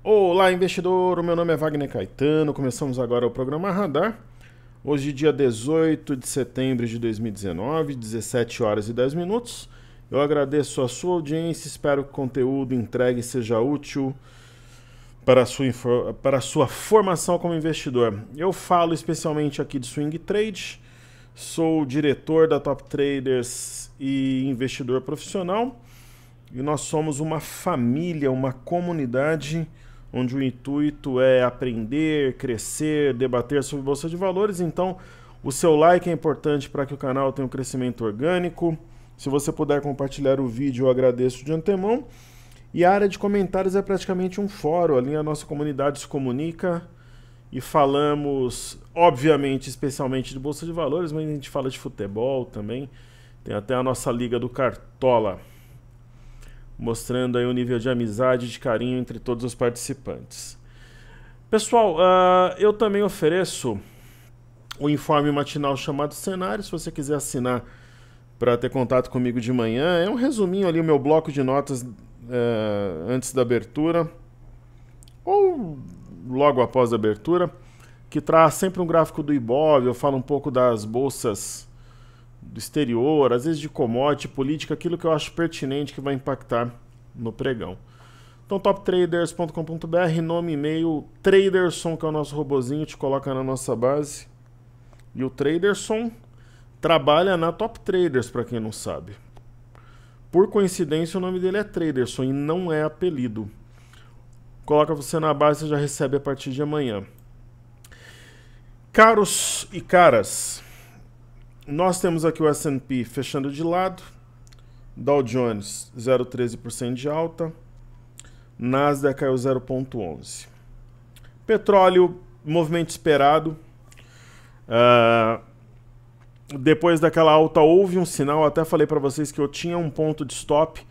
Olá, investidor! O meu nome é Wagner Caetano. Começamos agora o programa Radar. Hoje, dia 18 de setembro de 2019, 17 horas e 10 minutos. Eu agradeço a sua audiência, espero que o conteúdo entregue seja útil para a sua formação como investidor. Eu falo especialmente aqui de swing trade, sou diretor da Top Traders e investidor profissional. E nós somos uma família, uma comunidade onde o intuito é aprender, crescer, debater sobre bolsa de valores. Então, o seu like é importante para que o canal tenha um crescimento orgânico. Se você puder compartilhar o vídeo, eu agradeço de antemão. E a área de comentários é praticamente um fórum. Ali a nossa comunidade se comunica e falamos, obviamente, especialmente de bolsa de valores, mas a gente fala de futebol também. Tem até a nossa Liga do Cartola, mostrando aí o nível de amizade e de carinho entre todos os participantes. Pessoal, eu também ofereço o informe matinal chamado Cenário, se você quiser assinar para ter contato comigo de manhã. É um resuminho ali, o meu bloco de notas antes da abertura, ou logo após a abertura, que traz sempre um gráfico do Ibov, eu falo um pouco das bolsas do exterior, às vezes de commodity, política, aquilo que eu acho pertinente que vai impactar no pregão. Então, toptraders.com.br, nome, e-mail, Traderson, que é o nosso robozinho, te coloca na nossa base. E o Traderson trabalha na Top Traders, para quem não sabe. Por coincidência, o nome dele é Traderson e não é apelido. Coloca você na base, você já recebe a partir de amanhã. Caros e caras, nós temos aqui o S&P fechando de lado, Dow Jones 0,13% de alta, Nasdaq caiu 0,11%. Petróleo, movimento esperado. Depois daquela alta houve um sinal, até falei para vocês que eu tinha um ponto de stop,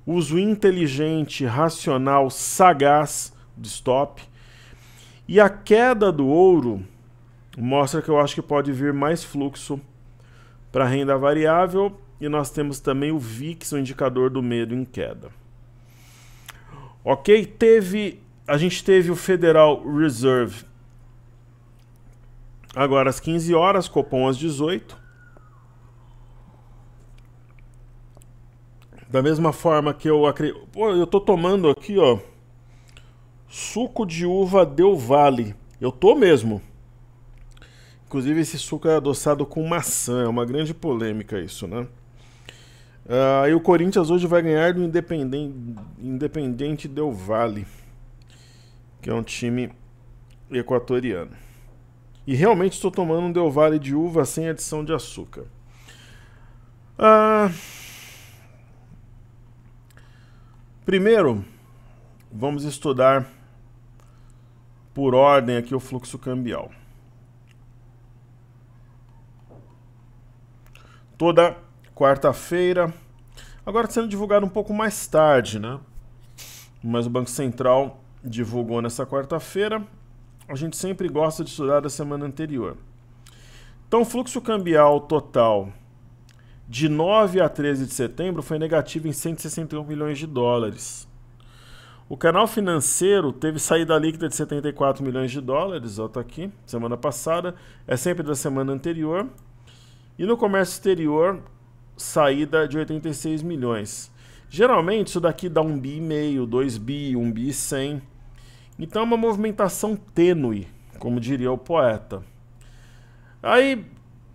uso inteligente, racional, sagaz de stop. E a queda do ouro mostra que eu acho que pode vir mais fluxo para renda variável, e nós temos também o VIX, o indicador do medo, em queda. Ok? A gente teve o Federal Reserve agora às 15 horas, Copom às 18. Da mesma forma que eu acredito... Pô, eu tô tomando aqui, ó, suco de uva Del Valle. Eu tô mesmo. Inclusive, esse suco é adoçado com maçã. É uma grande polêmica isso, né? E o Corinthians hoje vai ganhar do Independente Del Valle, que é um time equatoriano. E realmente estou tomando um Del Valle de uva sem adição de açúcar. Primeiro, vamos estudar por ordem aqui o fluxo cambial. Toda quarta-feira, agora sendo divulgado um pouco mais tarde, né? Mas o Banco Central divulgou nessa quarta-feira. A gente sempre gosta de estudar da semana anterior. Então, o fluxo cambial total de 9 a 13 de setembro foi negativo em 161 milhões de dólares. O canal financeiro teve saída líquida de 74 milhões de dólares, ó, tá aqui, semana passada, é sempre da semana anterior. E no comércio exterior, saída de 86 milhões. Geralmente isso daqui dá 1,5 bi, 2 bi, 1 bi 100. Então é uma movimentação tênue, como diria o poeta. Aí,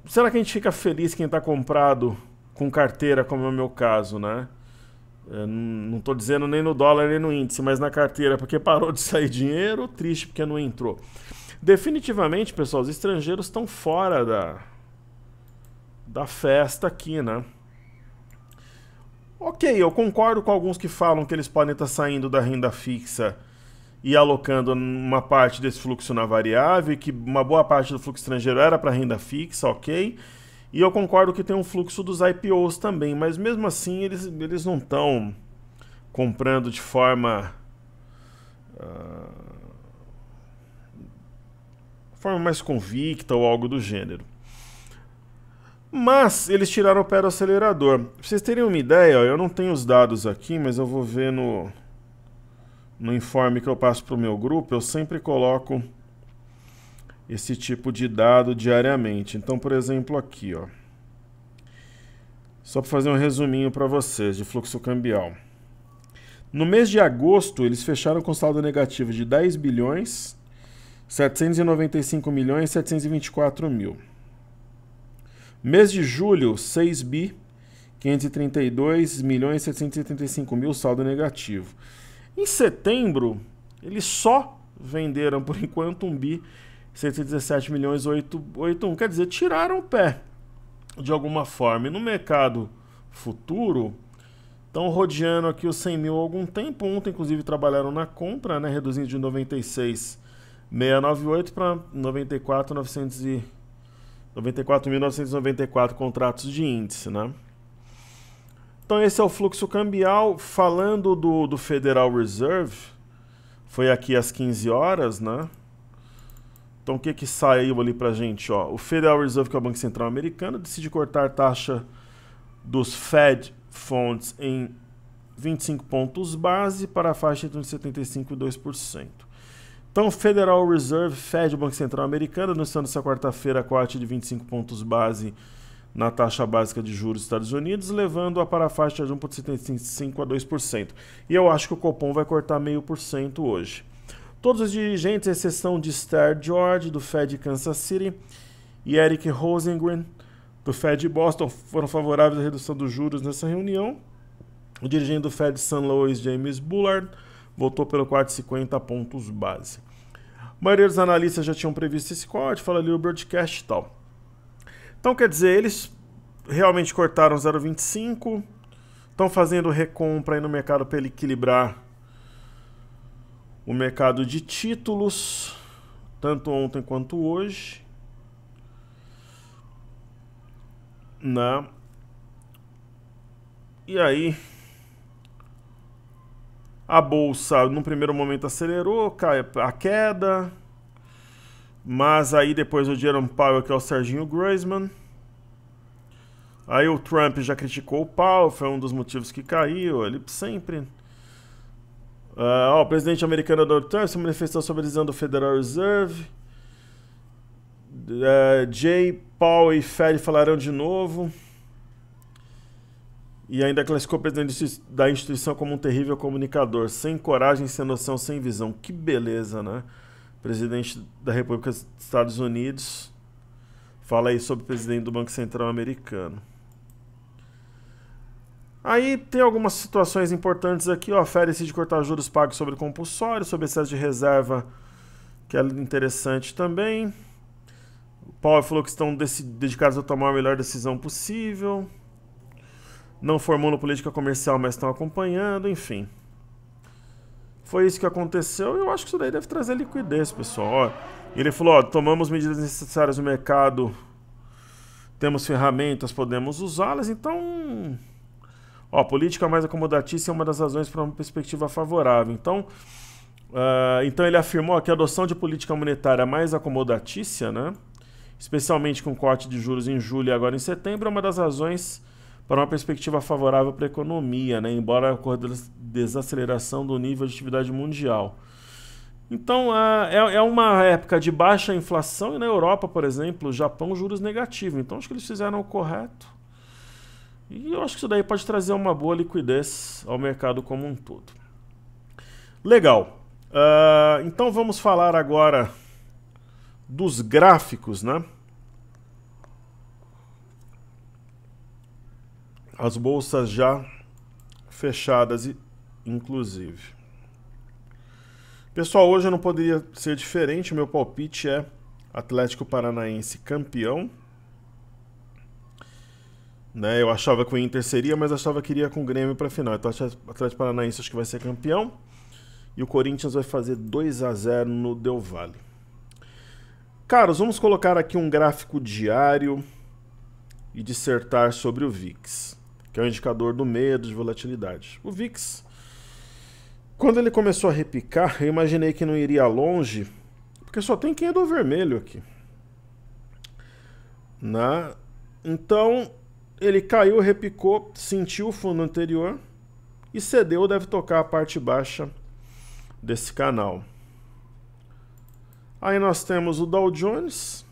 será que a gente fica feliz quem está comprado com carteira, como é o meu caso, né? Eu não estou dizendo nem no dólar nem no índice, mas na carteira, porque parou de sair dinheiro, ou triste porque não entrou. Definitivamente, pessoal, os estrangeiros estão fora da festa aqui, né? Ok, eu concordo com alguns que falam que eles podem estar saindo da renda fixa e alocando uma parte desse fluxo na variável, e que uma boa parte do fluxo estrangeiro era para renda fixa, ok? E eu concordo que tem um fluxo dos IPOs também, mas mesmo assim eles não estão comprando de forma mais convicta ou algo do gênero. Mas eles tiraram o pé do acelerador. Pra vocês terem uma ideia, ó, eu não tenho os dados aqui, mas eu vou ver no informe que eu passo para o meu grupo, eu sempre coloco esse tipo de dado diariamente. Então, por exemplo, aqui, ó, só para fazer um resuminho para vocês de fluxo cambial. No mês de agosto, eles fecharam com saldo negativo de 10 bilhões 795 milhões 724 mil. Mês de julho, 6 bi 532 milhões 775 mil, saldo negativo. Em setembro, eles só venderam, por enquanto, 1 bi 117 milhões 881. Quer dizer, tiraram o pé de alguma forma. E no mercado futuro, estão rodeando aqui os 100 mil há algum tempo. Ontem, inclusive, trabalharam na compra, né, reduzindo de 96.698 para 94.994 contratos de índice, né? Então esse é o fluxo cambial. Falando do Federal Reserve, foi aqui às 15 horas, né? Então o que saiu ali pra gente, ó? O Federal Reserve, que é o Banco Central Americano, decide cortar a taxa dos Fed Funds em 25 pontos base para a faixa entre 75% e 2%. Então, o Federal Reserve, Fed, o Banco Central Americano, anunciando essa quarta-feira a corte de 25 pontos base na taxa básica de juros dos Estados Unidos, levando-a para a faixa de 1,75% a 2%. E eu acho que o Copom vai cortar 0,5% hoje. Todos os dirigentes, exceção de Esther George, do Fed Kansas City, e Eric Rosengren, do Fed Boston, foram favoráveis à redução dos juros nessa reunião. O dirigente do Fed St. Louis, James Bullard, votou pelo corte de 50 pontos base. A maioria dos analistas já tinham previsto esse corte, fala ali o broadcast e tal. Então, quer dizer, eles realmente cortaram 0,25, estão fazendo recompra aí no mercado para ele equilibrar o mercado de títulos, tanto ontem quanto hoje. Né? E aí, a bolsa, no primeiro momento, acelerou, cai a queda, mas aí depois o Jerome Powell, que é o Serginho Groisman, aí o Trump já criticou o Powell, foi um dos motivos que caiu, ele sempre... o presidente americano Donald Trump se manifestou sobre a decisão do Federal Reserve, Jay Powell e Fed falaram de novo, e ainda classificou o presidente da instituição como um terrível comunicador, sem coragem, sem noção, sem visão. Que beleza, né? Presidente da República dos Estados Unidos fala aí sobre o presidente do Banco Central americano. Aí tem algumas situações importantes aqui, ó. A Fed decide cortar juros pagos sobre compulsório, sobre excesso de reserva, que é interessante também. O Powell falou que estão dedicados a tomar a melhor decisão possível. Não formando política comercial, mas estão acompanhando, enfim. Foi isso que aconteceu e eu acho que isso daí deve trazer liquidez, pessoal. Ó, ele falou, ó, tomamos medidas necessárias no mercado, temos ferramentas, podemos usá-las, então... Ó, a política mais acomodatícia é uma das razões para uma perspectiva favorável. Então ele afirmou que a adoção de política monetária mais acomodatícia, né, especialmente com corte de juros em julho e agora em setembro, é uma das razões para uma perspectiva favorável para a economia, né, embora ocorra desaceleração do nível de atividade mundial. Então, é uma época de baixa inflação e na Europa, por exemplo, o Japão, juros negativos. Então, acho que eles fizeram o correto. E eu acho que isso daí pode trazer uma boa liquidez ao mercado como um todo. Legal. Então, vamos falar agora dos gráficos, né? As bolsas já fechadas, inclusive. Pessoal, hoje eu não poderia ser diferente. O meu palpite é Atlético Paranaense campeão. Né, eu achava que o Inter seria, mas achava que iria com o Grêmio para a final. Então, o Atlético Paranaense acho que vai ser campeão. E o Corinthians vai fazer 2-0 no Del Valle. Caros, vamos colocar aqui um gráfico diário e dissertar sobre o VIX, que é o indicador do medo de volatilidade. O VIX, quando ele começou a repicar, eu imaginei que não iria longe, porque só tem candle vermelho aqui. Então, ele caiu, repicou, sentiu o fundo anterior e cedeu, deve tocar a parte baixa desse canal. Aí nós temos o Dow Jones.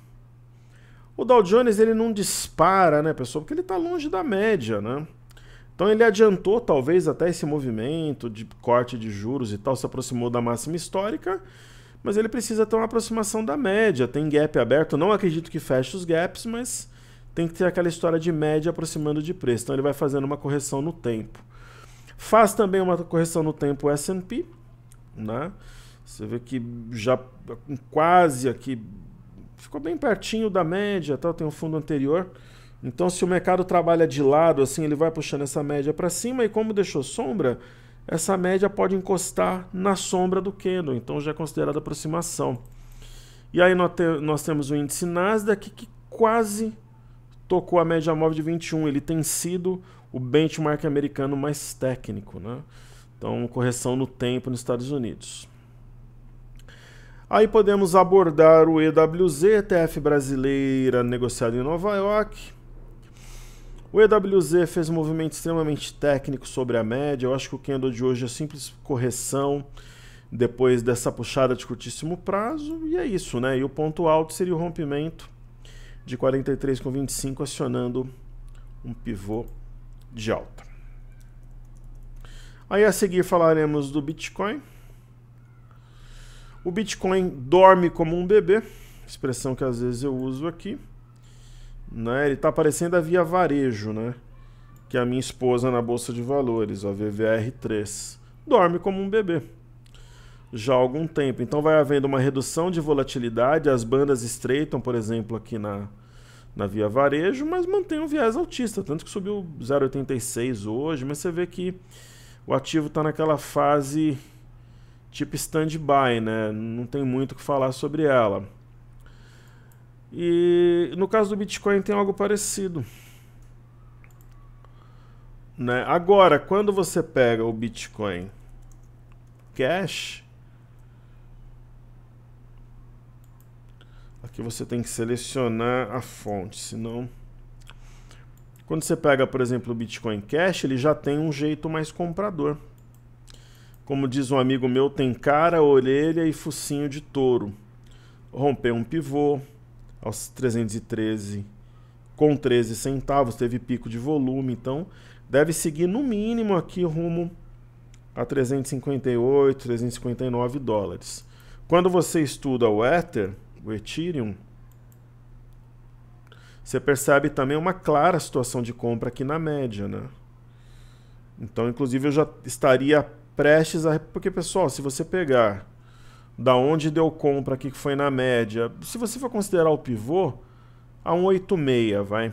O Dow Jones ele não dispara, né, pessoal? Porque ele está longe da média, né? Então ele adiantou talvez até esse movimento de corte de juros e tal, se aproximou da máxima histórica, mas ele precisa ter uma aproximação da média. Tem gap aberto, não acredito que feche os gaps, mas tem que ter aquela história de média aproximando de preço. Então ele vai fazendo uma correção no tempo. Faz também uma correção no tempo o S&P, né? Você vê que já quase aqui ficou bem pertinho da média, tá? Tem um fundo anterior. Então se o mercado trabalha de lado, assim, ele vai puxando essa média para cima e como deixou sombra, essa média pode encostar na sombra do candle, então já é considerada aproximação. E aí nós temos o índice Nasdaq que quase tocou a média móvel de 21, ele tem sido o benchmark americano mais técnico, né? Então correção no tempo nos Estados Unidos. Aí podemos abordar o EWZ, ETF brasileira negociado em Nova York. O EWZ fez um movimento extremamente técnico sobre a média. Eu acho que o candle de hoje é simples correção depois dessa puxada de curtíssimo prazo. E é isso, né? E o ponto alto seria o rompimento de 43,25 acionando um pivô de alta. Aí a seguir falaremos do Bitcoin. O Bitcoin dorme como um bebê, expressão que às vezes eu uso aqui. Né? Ele está parecendo a Via Varejo, né? Que é a minha esposa na Bolsa de Valores, a VVR3. Dorme como um bebê já há algum tempo. Então vai havendo uma redução de volatilidade, as bandas estreitam, por exemplo, aqui na Via Varejo, mas mantém um viés altista, tanto que subiu 0,86 hoje, mas você vê que o ativo está naquela fase tipo stand-by, né? Não tem muito o que falar sobre ela. E no caso do Bitcoin tem algo parecido. Né? Agora, quando você pega o Bitcoin Cash, aqui você tem que selecionar a fonte, senão... Quando você pega, por exemplo, o Bitcoin Cash, ele já tem um jeito mais comprador. Como diz um amigo meu, tem cara, orelha e focinho de touro. Rompeu um pivô aos 313 com 13 centavos, teve pico de volume, então deve seguir no mínimo aqui rumo a 358, 359 dólares. Quando você estuda o Ether, o Ethereum, você percebe também uma clara situação de compra aqui na média, né? Então, inclusive, eu já estaria prestes a... Porque, pessoal, se você pegar da onde deu compra aqui que foi na média, se você for considerar o pivô, a 186, vai.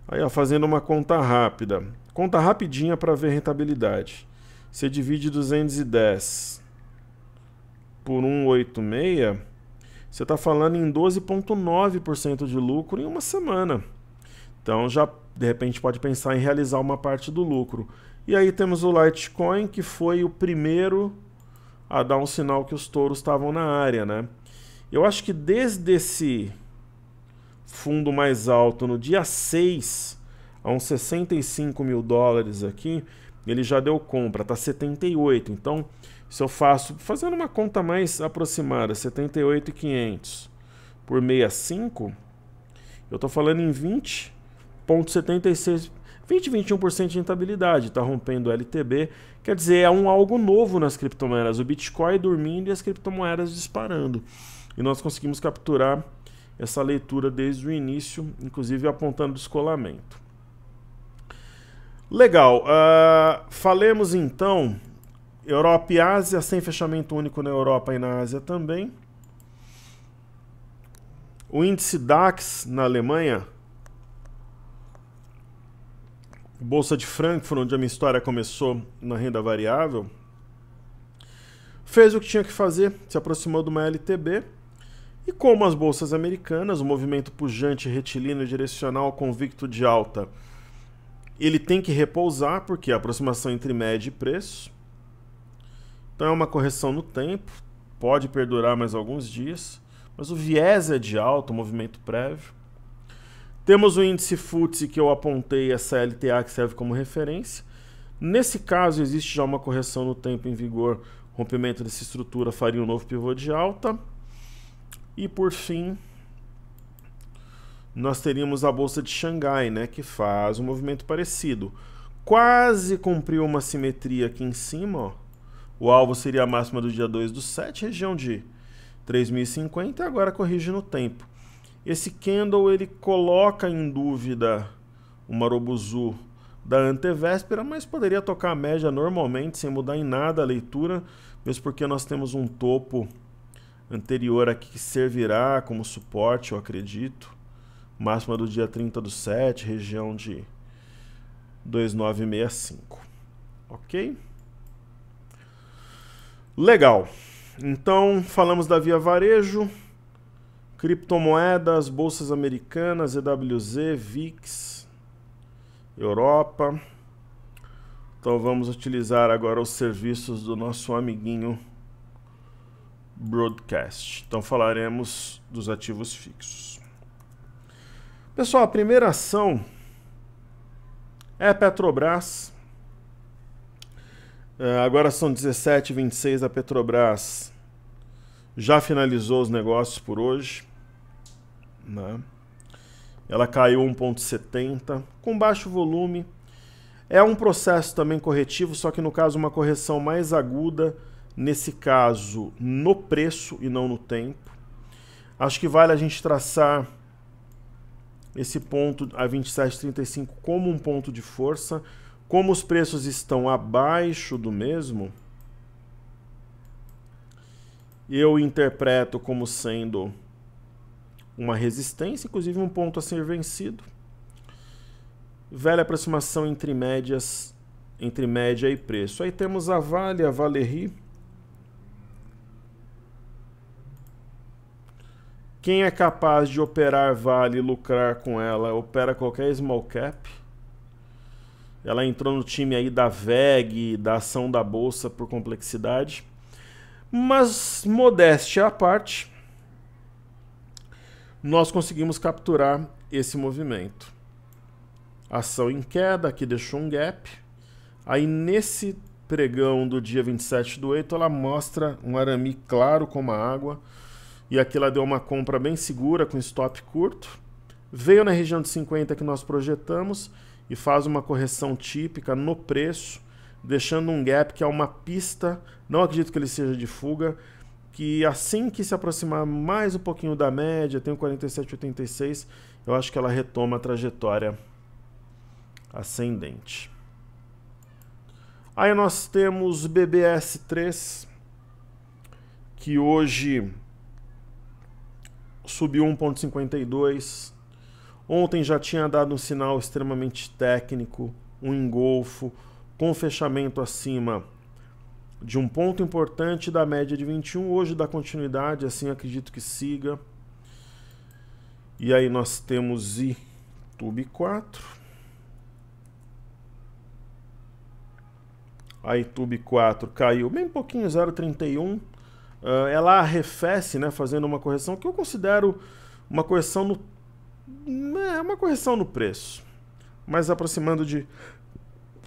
Aí, ó, fazendo uma conta rápida. Conta rapidinha para ver rentabilidade. Você divide 210 por 186, você está falando em 12,9% de lucro em uma semana. Então, já, de repente, pode pensar em realizar uma parte do lucro. E aí temos o Litecoin, que foi o primeiro a dar um sinal que os touros estavam na área, né? Eu acho que desde esse fundo mais alto, no dia 6, a uns 65 mil dólares aqui, ele já deu compra, tá 78. Então, se eu faço, fazendo uma conta mais aproximada, 78.500 por 65, eu tô falando em 20,76%. 20, 21% de rentabilidade, está rompendo o LTB, quer dizer, é algo novo nas criptomoedas, o Bitcoin dormindo e as criptomoedas disparando. E nós conseguimos capturar essa leitura desde o início, inclusive apontando o descolamento. Legal, falemos então, Europa e Ásia, sem fechamento único na Europa e na Ásia também. O índice DAX na Alemanha, Bolsa de Frankfurt, onde a minha história começou na renda variável, fez o que tinha que fazer, se aproximou de uma LTB, e como as bolsas americanas, o movimento pujante, retilíneo, direcional, convicto de alta, ele tem que repousar, porque é a aproximação entre média e preço. Então é uma correção no tempo, pode perdurar mais alguns dias, mas o viés é de alta, o movimento prévio. Temos o índice FTSE que eu apontei, essa LTA que serve como referência. Nesse caso, existe já uma correção no tempo em vigor, rompimento dessa estrutura faria um novo pivô de alta. E por fim, nós teríamos a Bolsa de Xangai, né, que faz um movimento parecido. Quase cumpriu uma simetria aqui em cima, ó. O alvo seria a máxima do dia 2/7, região de 3.050, e agora corrige no tempo. Esse candle ele coloca em dúvida o Marubozu da antevéspera, mas poderia tocar a média normalmente, sem mudar em nada a leitura, mesmo porque nós temos um topo anterior aqui que servirá como suporte, eu acredito. Máxima do dia 30/7, região de 2.965. Ok? Legal. Então, falamos da Via Varejo, criptomoedas, bolsas americanas, EWZ, VIX, Europa. Então vamos utilizar agora os serviços do nosso amiguinho Broadcast. Então falaremos dos ativos fixos. Pessoal, a primeira ação é a Petrobras. Agora são 17h26, a Petrobras já finalizou os negócios por hoje, né? Ela caiu 1,70 com baixo volume. É um processo também corretivo, só que no caso uma correção mais aguda, nesse caso no preço e não no tempo. Acho que vale a gente traçar esse ponto a 27,35 como um ponto de força. Como os preços estão abaixo do mesmo, eu interpreto como sendo uma resistência, inclusive um ponto a ser vencido. Velha aproximação entre médias, entre média e preço. Aí temos a Vale, a Valerie. Quem é capaz de operar Vale e lucrar com ela, opera qualquer small cap. Ela entrou no time aí da VEG, da ação da Bolsa por complexidade. Mas, modéstia à parte, nós conseguimos capturar esse movimento. Ação em queda, aqui deixou um gap. Aí nesse pregão do dia 27/8, ela mostra um arame claro como a água. E aqui ela deu uma compra bem segura, com stop curto. Veio na região de 50 que nós projetamos e faz uma correção típica no preço, deixando um gap que é uma pista, não acredito que ele seja de fuga, que assim que se aproximar mais um pouquinho da média, tem o 47,86, eu acho que ela retoma a trajetória ascendente. Aí nós temos BBS3, que hoje subiu 1,52. Ontem já tinha dado um sinal extremamente técnico, um engolfo, com fechamento acima de um ponto importante da média de 21. Hoje dá continuidade, assim acredito que siga. E aí nós temos iTube 4. A iTube 4 caiu bem pouquinho, 0,31. Ela arrefece, né, fazendo uma correção que eu considero uma correção no preço, mas aproximando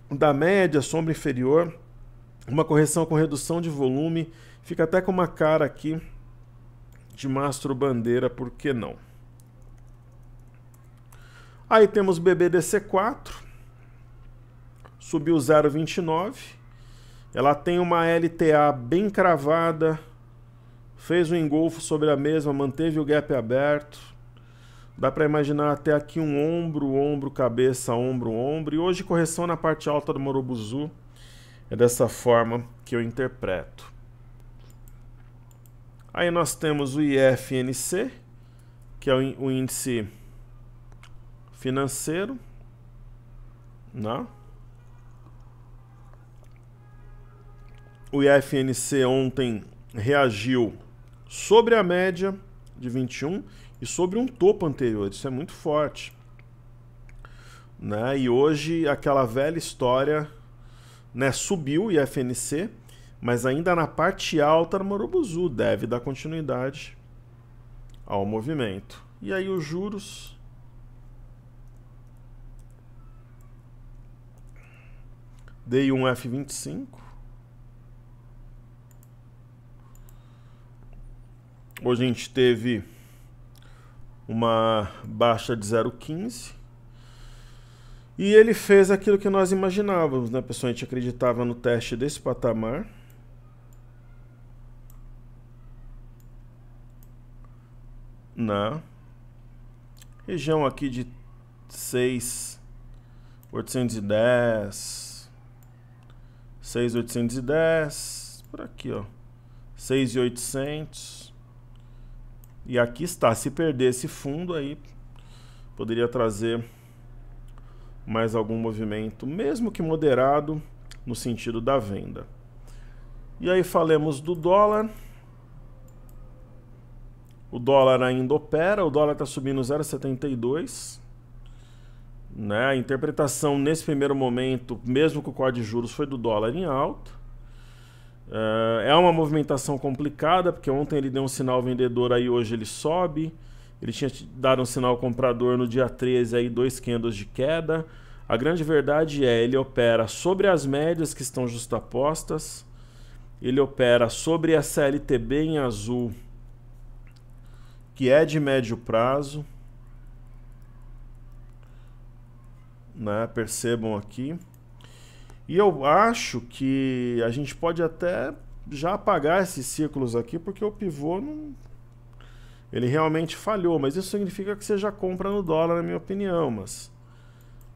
da média, sombra inferior, uma correção com redução de volume, fica até com uma cara aqui de mastro bandeira, por que não? Aí temos BBDC4, subiu 0,29, ela tem uma LTA bem cravada, fez um engolfo sobre a mesma, manteve o gap aberto. Dá para imaginar até aqui um ombro, ombro, cabeça, ombro, ombro. E hoje correção na parte alta do Marubozu. É dessa forma que eu interpreto. Aí nós temos o IFNC, que é o índice financeiro, né? O IFNC ontem reagiu sobre a média de 21 e sobre um topo anterior. Isso é muito forte, né? E hoje aquela velha história, né, subiu o IFNC, mas ainda na parte alta do Marubozu, deve dar continuidade ao movimento. E aí os juros, DI1F25, Hoje a gente teve uma baixa de 0,15 e ele fez aquilo que nós imaginávamos, né, pessoal? A gente acreditava no teste desse patamar. Na região aqui de 6.810, 6.810, por aqui, ó, 6.800. E aqui está, se perder esse fundo aí, poderia trazer mais algum movimento, mesmo que moderado, no sentido da venda. E aí falemos do dólar. O dólar ainda opera, o dólar está subindo 0,72. Né? A interpretação nesse primeiro momento, mesmo com o corte de juros, foi do dólar em alta. É uma movimentação complicada, porque ontem ele deu um sinal vendedor, aí hoje ele sobe. Ele tinha dado um sinal comprador no dia 13, aí 2 candles de queda. A grande verdade é, ele opera sobre as médias que estão justapostas. Ele opera sobre a CLTB em azul, que é de médio prazo. Né? Percebam aqui. E eu acho que a gente pode até já apagar esses círculos aqui, porque o pivô não... ele realmente falhou, mas isso significa que você já compra no dólar, na minha opinião. Mas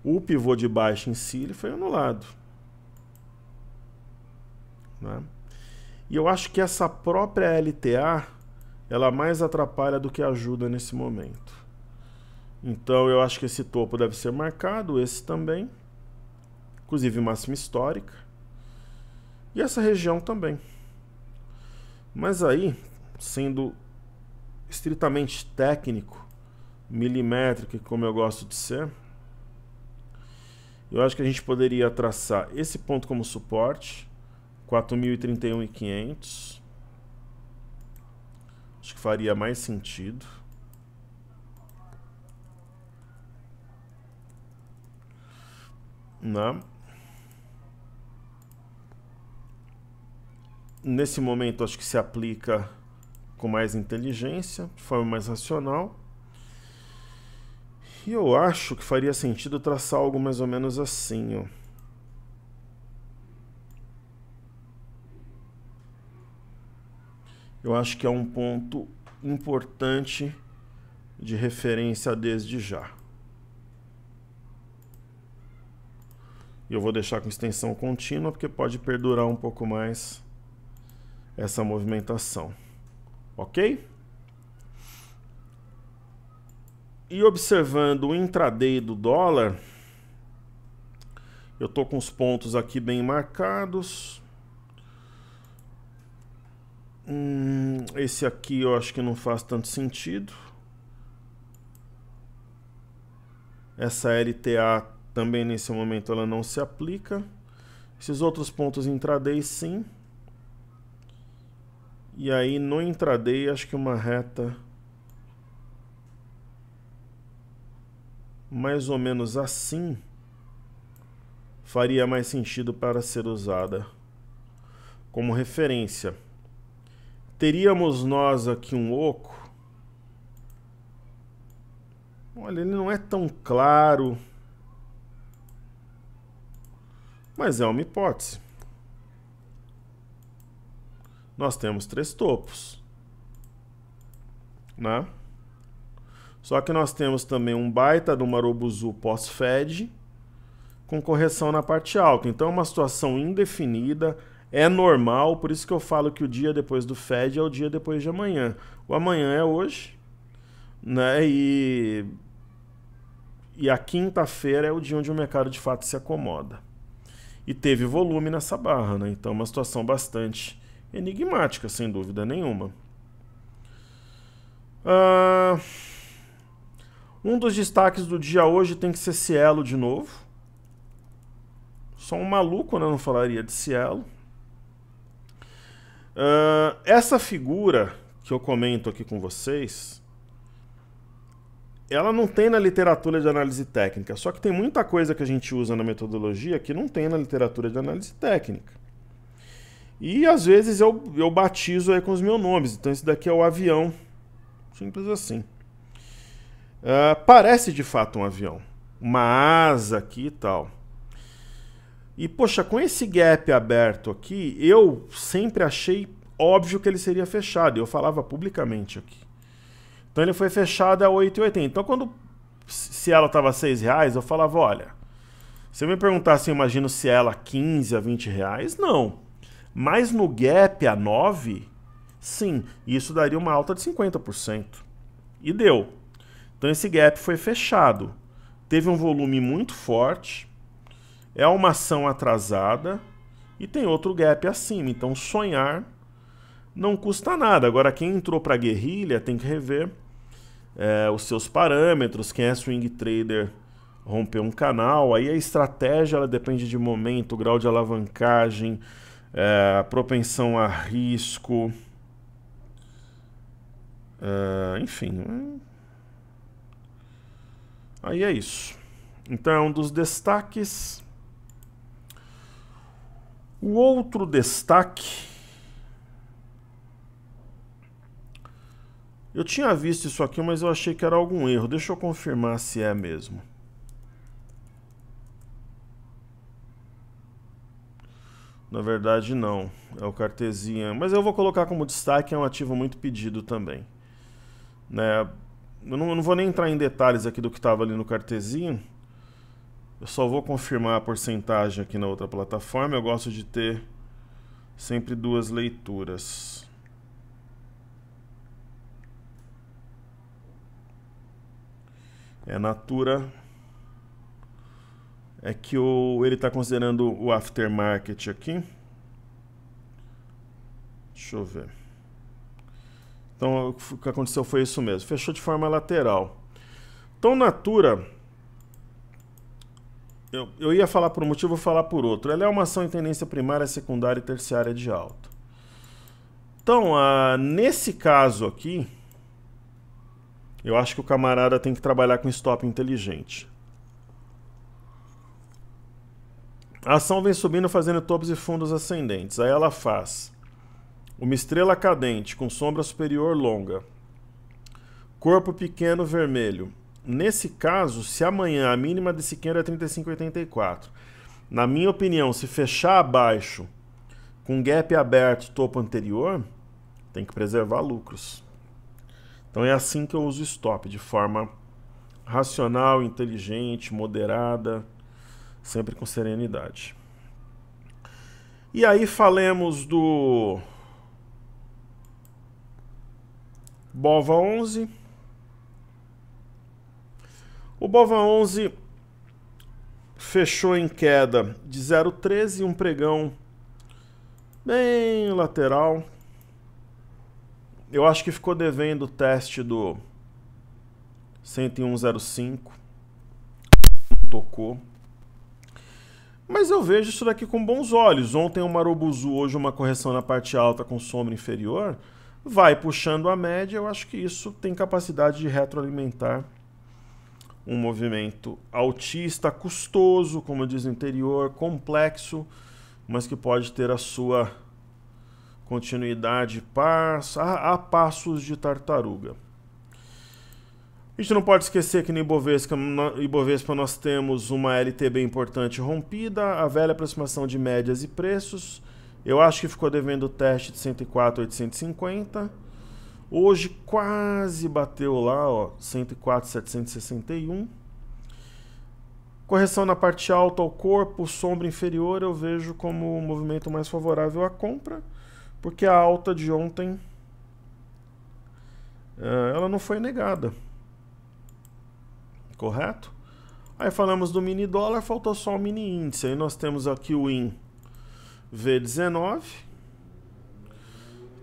o pivô de baixo em si ele foi anulado. Né? E eu acho que essa própria LTA ela mais atrapalha do que ajuda nesse momento. Então eu acho que esse topo deve ser marcado, esse também, inclusive máxima histórica, e essa região também. Mas aí, sendo estritamente técnico, milimétrico, como eu gosto de ser, eu acho que a gente poderia traçar esse ponto como suporte, 4.031.500. Acho que faria mais sentido. Não. Nesse momento, acho que se aplica com mais inteligência, de forma mais racional. E eu acho que faria sentido traçar algo mais ou menos assim, ó. Eu acho que é um ponto importante de referência desde já. E eu vou deixar com extensão contínua, porque pode perdurar um pouco mais essa movimentação. Ok? E observando o intraday do dólar, eu estou com os pontos aqui bem marcados. Esse aqui eu acho que não faz tanto sentido. Essa LTA também nesse momento ela não se aplica. Esses outros pontos intraday sim. E aí no intraday acho que uma reta mais ou menos assim faria mais sentido para ser usada como referência. Teríamos nós aqui um oco. Olha, ele não é tão claro, mas é uma hipótese. Nós temos 3 topos, né? Só que nós temos também um baita do Marubozu pós-Fed com correção na parte alta. Então é uma situação indefinida, é normal, por isso que eu falo que o dia depois do Fed é o dia depois de amanhã. O amanhã é hoje, né? E a quinta-feira é o dia onde o mercado de fato se acomoda. E teve volume nessa barra, né? Então é uma situação bastante enigmática, sem dúvida nenhuma. Um dos destaques do dia hoje tem que ser Cielo de novo. Só um maluco, né, não falaria de Cielo. Essa figura que eu comento aqui com vocês, ela não tem na literatura de análise técnica, só que tem muita coisa que a gente usa na metodologia que não tem na literatura de análise técnica. E às vezes eu batizo aí com os meus nomes. Então esse daqui é o avião. Simples assim. Parece de fato um avião. Uma asa aqui e tal. E poxa, com esse gap aberto aqui, eu sempre achei óbvio que ele seria fechado. Eu falava publicamente aqui. Então ele foi fechado a 8,80. Então se ela estava a R$6, eu falava, olha, se eu me perguntasse, eu imagino se ela a 15 a 20 reais, não. Mas no gap a 9, sim, isso daria uma alta de 50%. E deu. Então esse gap foi fechado. Teve um volume muito forte, é uma ação atrasada e tem outro gap acima. Então sonhar não custa nada. Agora quem entrou para guerrilha tem que rever os seus parâmetros. Quem é swing trader romper um canal, aí a estratégia ela depende de momento, grau de alavancagem, propensão a risco, enfim. Aí é isso. Então é um dos destaques. O outro destaque, eu tinha visto isso aqui, mas eu achei que era algum erro. Deixa eu confirmar se é mesmo. Na verdade não, é o Cartesian, mas eu vou colocar como destaque, é um ativo muito pedido também, né? Eu não vou nem entrar em detalhes aqui do que estava ali no Cartesian, eu só vou confirmar a porcentagem aqui na outra plataforma. Eu gosto de ter sempre duas leituras. Natura é que ele está considerando o aftermarket aqui. Deixa eu ver. Então o que aconteceu foi isso mesmo. Fechou de forma lateral. Então Natura, eu ia falar por um motivo, vou falar por outro. Ela é uma ação em tendência primária, secundária e terciária de alta. Então, nesse caso aqui, eu acho que o camarada tem que trabalhar com stop inteligente. A ação vem subindo, fazendo topos e fundos ascendentes. Aí ela faz uma estrela cadente com sombra superior longa, corpo pequeno vermelho. Nesse caso, se amanhã a mínima desse candle é 35,84, na minha opinião, se fechar abaixo com gap aberto topo anterior, tem que preservar lucros. Então é assim que eu uso stop, de forma racional, inteligente, moderada, sempre com serenidade. E aí falemos do BOVA11. O BOVA11 fechou em queda de 0,13, um pregão bem lateral. Eu acho que ficou devendo o teste do 101,05. Não tocou. Mas eu vejo isso daqui com bons olhos. Ontem o Marubozu, hoje uma correção na parte alta com sombra inferior, vai puxando a média. Eu acho que isso tem capacidade de retroalimentar um movimento altista, custoso, como diz o interior, complexo, mas que pode ter a sua continuidade a passos de tartaruga. A gente não pode esquecer que no Ibovespa nós temos uma LTB importante rompida, a velha aproximação de médias e preços. Eu acho que ficou devendo o teste de 104,850. Hoje quase bateu lá, ó, 104,761. Correção na parte alta ao corpo, sombra inferior, eu vejo como um movimento mais favorável à compra, porque a alta de ontem ela não foi negada. Correto? Aí falamos do mini dólar, faltou só o mini índice. Aí nós temos aqui o IN V19.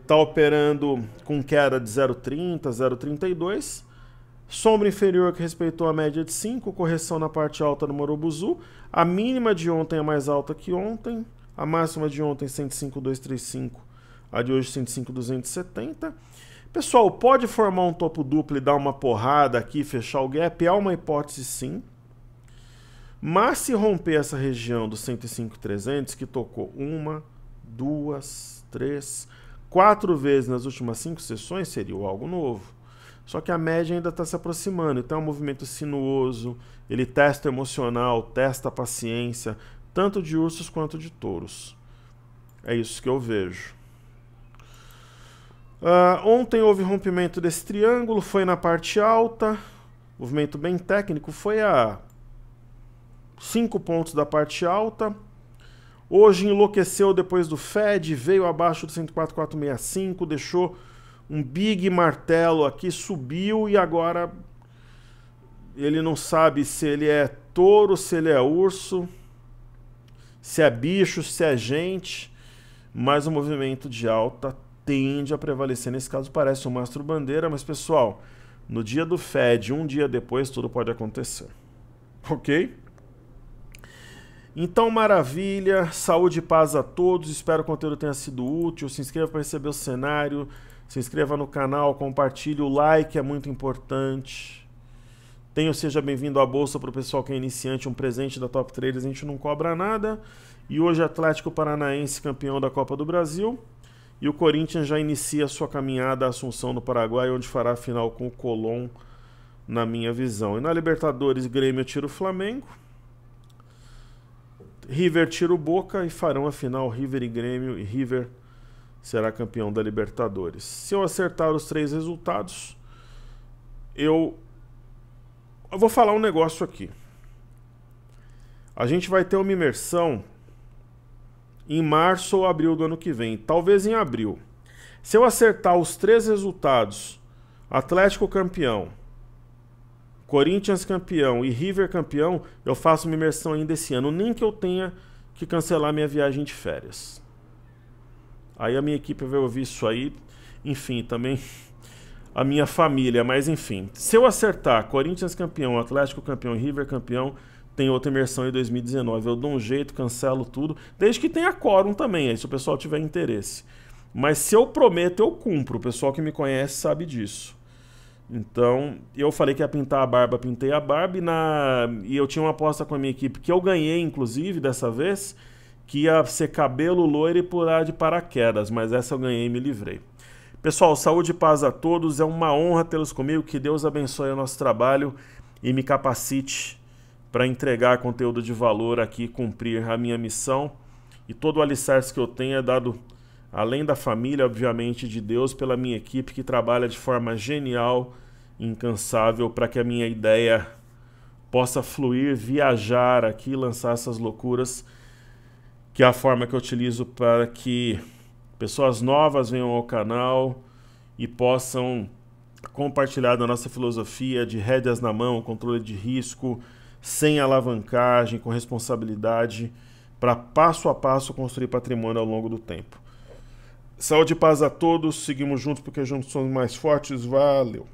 Está operando com queda de 0,30, 0,32. Sombra inferior que respeitou a média de 5. Correção na parte alta do Marubozu. A mínima de ontem é mais alta que ontem. A máxima de ontem 105,235. A de hoje 105,270. Pessoal, pode formar um topo duplo e dar uma porrada aqui, fechar o gap? É uma hipótese, sim. Mas se romper essa região dos 105,300, que tocou 1, 2, 3, 4 vezes nas últimas 5 sessões seria algo novo. Só que a média ainda está se aproximando, então é um movimento sinuoso, ele testa o emocional, testa a paciência, tanto de ursos quanto de touros. É isso que eu vejo. Ontem houve rompimento desse triângulo, foi na parte alta, movimento bem técnico, foi a 5 pontos da parte alta. Hoje enlouqueceu depois do Fed, veio abaixo do 104,465, deixou um big martelo aqui, subiu e agora ele não sabe se ele é touro, se ele é urso, se é bicho, se é gente, mas o movimento de alta tende a prevalecer. Nesse caso parece um mastro bandeira, mas pessoal, no dia do Fed, um dia depois, tudo pode acontecer. Ok? Então, maravilha, saúde e paz a todos, espero que o conteúdo tenha sido útil, se inscreva para receber o cenário, se inscreva no canal, compartilhe, o like é muito importante. Seja bem-vindo à Bolsa para o pessoal que é iniciante, um presente da Top Traders, a gente não cobra nada. E hoje Atlético Paranaense campeão da Copa do Brasil. E o Corinthians já inicia a sua caminhada à Assunção no Paraguai, onde fará a final com o Colón, na minha visão. E na Libertadores, Grêmio tira o Flamengo. River tira o Boca e farão a final River e Grêmio, e River será campeão da Libertadores. Se eu acertar os 3 resultados, eu vou falar um negócio aqui. A gente vai ter uma imersão em março ou abril do ano que vem, talvez em abril. Se eu acertar os 3 resultados, Atlético campeão, Corinthians campeão e River campeão, eu faço uma imersão ainda esse ano, nem que eu tenha que cancelar minha viagem de férias. Aí a minha equipe vai ouvir isso aí, enfim, também a minha família, mas enfim. Se eu acertar Corinthians campeão, Atlético campeão e River campeão, tem outra imersão em 2019. Eu dou um jeito, cancelo tudo, desde que tenha quórum também, aí se o pessoal tiver interesse. Mas se eu prometo, eu cumpro, o pessoal que me conhece sabe disso. Então, eu falei que ia pintar a barba, pintei a barba, e eu tinha uma aposta com a minha equipe, que eu ganhei, inclusive, dessa vez, que ia ser cabelo loiro e pular de paraquedas, mas essa eu ganhei e me livrei. Pessoal, saúde e paz a todos, é uma honra tê-los comigo, que Deus abençoe o nosso trabalho e me capacite para entregar conteúdo de valor aqui, cumprir a minha missão, e todo o alicerce que eu tenho é dado, além da família, obviamente, de Deus, pela minha equipe que trabalha de forma genial, incansável, para que a minha ideia possa fluir, viajar aqui, lançar essas loucuras, que é a forma que eu utilizo para que pessoas novas venham ao canal e possam compartilhar da nossa filosofia de rédeas na mão, controle de risco, sem alavancagem, com responsabilidade, para passo a passo construir patrimônio ao longo do tempo. Saúde e paz a todos, seguimos juntos porque juntos somos mais fortes, valeu!